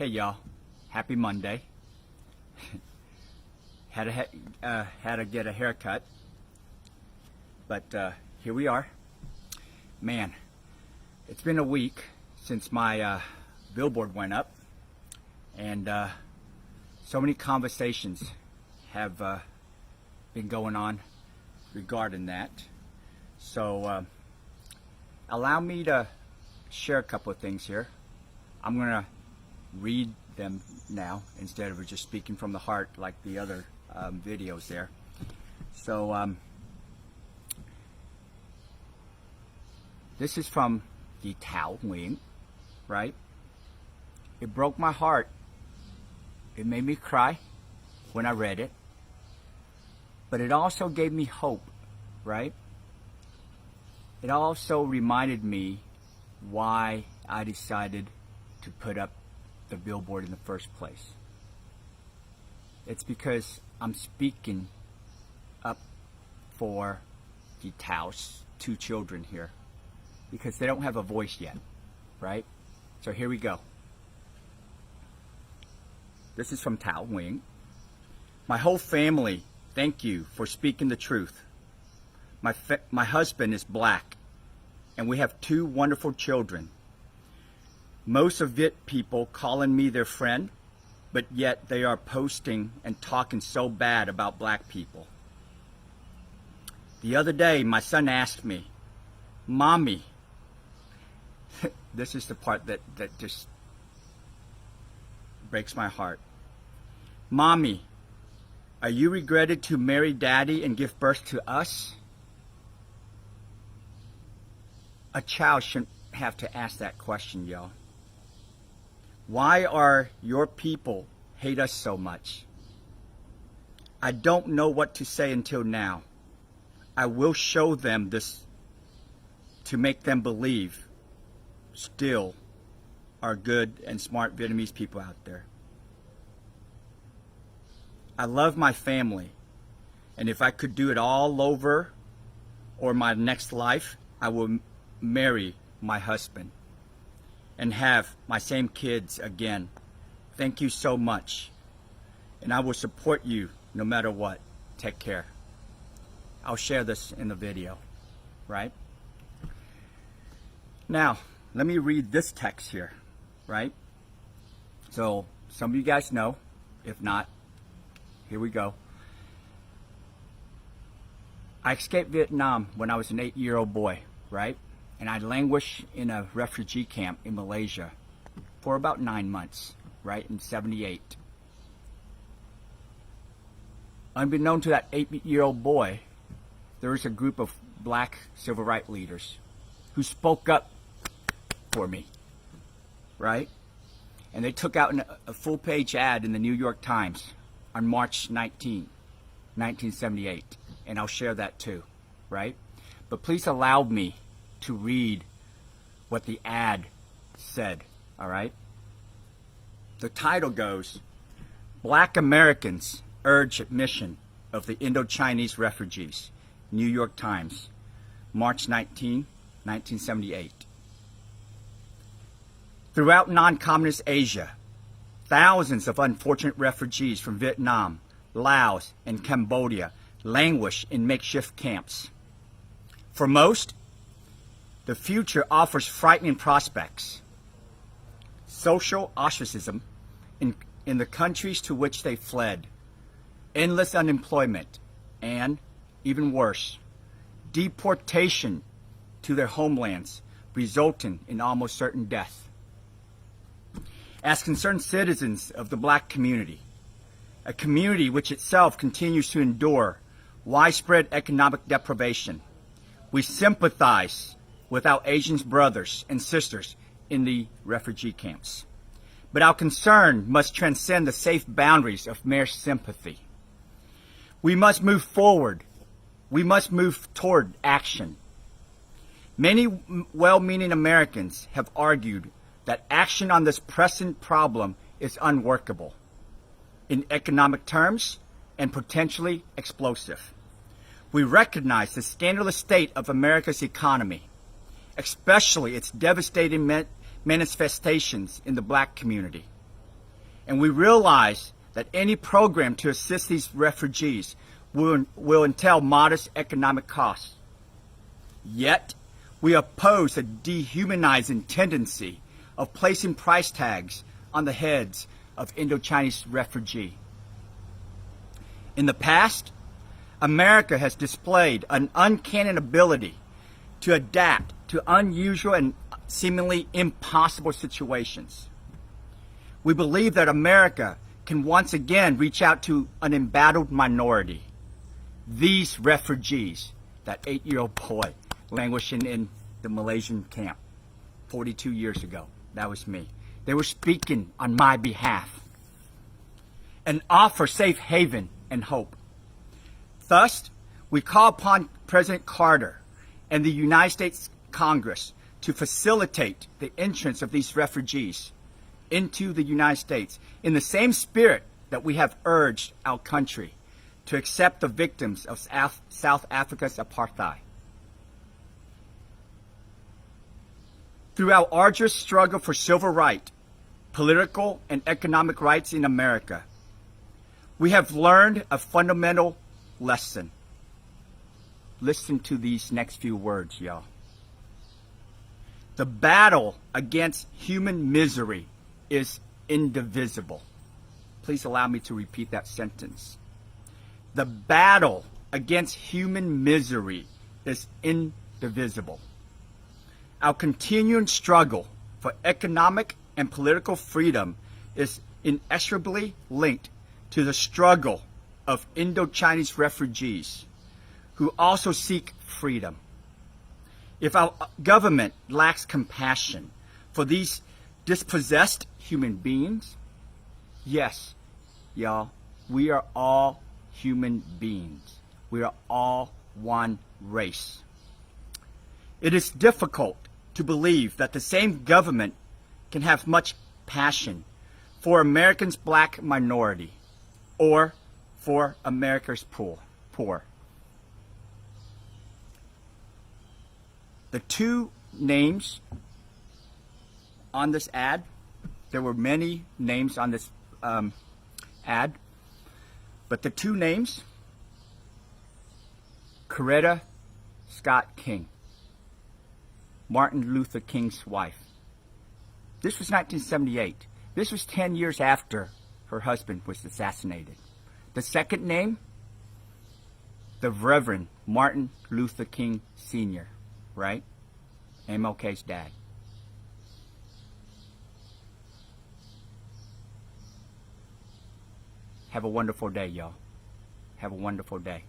Hey y'all, happy Monday. had to get a haircut, but here we are. Man, it's been a week since my billboard went up, and so many conversations have been going on regarding that. So allow me to share a couple of things here. I'm gonna read them now instead of just speaking from the heart like the other videos there. So this is from the Hoang Nguyen, right? It broke my heart. It made me cry when I read it, but it also gave me hope, right? It also reminded me why I decided to put up the billboard in the first place. It's because I'm speaking up for the Tao's two children here, because they don't have a voice yet, right? So here we go. This is from Hoang Nguyen. My whole family, thank you for speaking the truth. My husband is black, and we have two wonderful children. Most of Viet people calling me their friend, but yet they are posting and talking so bad about black people. The other day, my son asked me, Mommy, this is the part that just breaks my heart. Mommy, are you regretted to marry Daddy and give birth to us? A child shouldn't have to ask that question, y'all. Why are your people hate us so much? I don't know what to say until now. I will show them this to make them believe still are good and smart Vietnamese people out there. I love my family, and if I could do it all over or my next life, I will marry my husband and have my same kids again. Thank you so much, and I will support you no matter what. Take care. I'll share this in the video, right? Now, let me read this text here, right? So, some of you guys know. If not, here we go. I escaped Vietnam when I was an 8-year-old boy, right? And I languished in a refugee camp in Malaysia for about 9 months, right, in '78. Unbeknown to that 8-year-old boy, there was a group of black civil rights leaders who spoke up for me, right? And they took out a full-page ad in the New York Times on March 19, 1978. And I'll share that too, right? But please allow me to read what the ad said, all right? The title goes, Black Americans Urge Admission of the Indo-Chinese Refugees, New York Times, March 19, 1978. Throughout non-communist Asia, thousands of unfortunate refugees from Vietnam, Laos, and Cambodia languish in makeshift camps. For most, the future offers frightening prospects. Social ostracism in the countries to which they fled, endless unemployment, and, even worse, deportation to their homelands, resulting in almost certain death. As concerned citizens of the black community, a community which itself continues to endure widespread economic deprivation, we sympathize with our Asian brothers and sisters in the refugee camps. But our concern must transcend the safe boundaries of mere sympathy. We must move forward. We must move toward action. Many well-meaning Americans have argued that action on this pressing problem is unworkable in economic terms and potentially explosive. We recognize the scandalous state of America's economy, especially its devastating manifestations in the black community. and we realize that any program to assist these refugees will entail modest economic costs. Yet, we oppose the dehumanizing tendency of placing price tags on the heads of Indo-Chinese refugees. In the past, America has displayed an uncanny ability to adapt to unusual and seemingly impossible situations. We believe that America can once again reach out to an embattled minority. These refugees, that 8-year-old boy languishing in the Malaysian camp 42 years ago, that was me. They were speaking on my behalf and offer safe haven and hope. Thus, we call upon President Carter and the United States Congress to facilitate the entrance of these refugees into the United States in the same spirit that we have urged our country to accept the victims of South Africa's apartheid. Through our arduous struggle for civil rights, political and economic rights in America, we have learned a fundamental lesson. Listen to these next few words, y'all. The battle against human misery is indivisible. Please allow me to repeat that sentence. The battle against human misery is indivisible. Our continuing struggle for economic and political freedom is inexorably linked to the struggle of Indo-Chinese refugees who also seek freedom. If our government lacks compassion for these dispossessed human beings, yes, y'all, we are all human beings. We are all one race. It is difficult to believe that the same government can have much passion for Americans' black minority or for America's poor. The two names on this ad, there were many names on this ad, but the two names, Coretta Scott King, Martin Luther King's wife. This was 1978. This was 10 years after her husband was assassinated. The second name, the Reverend Martin Luther King Sr., right? MLK's dad. Have a wonderful day, y'all. Have a wonderful day.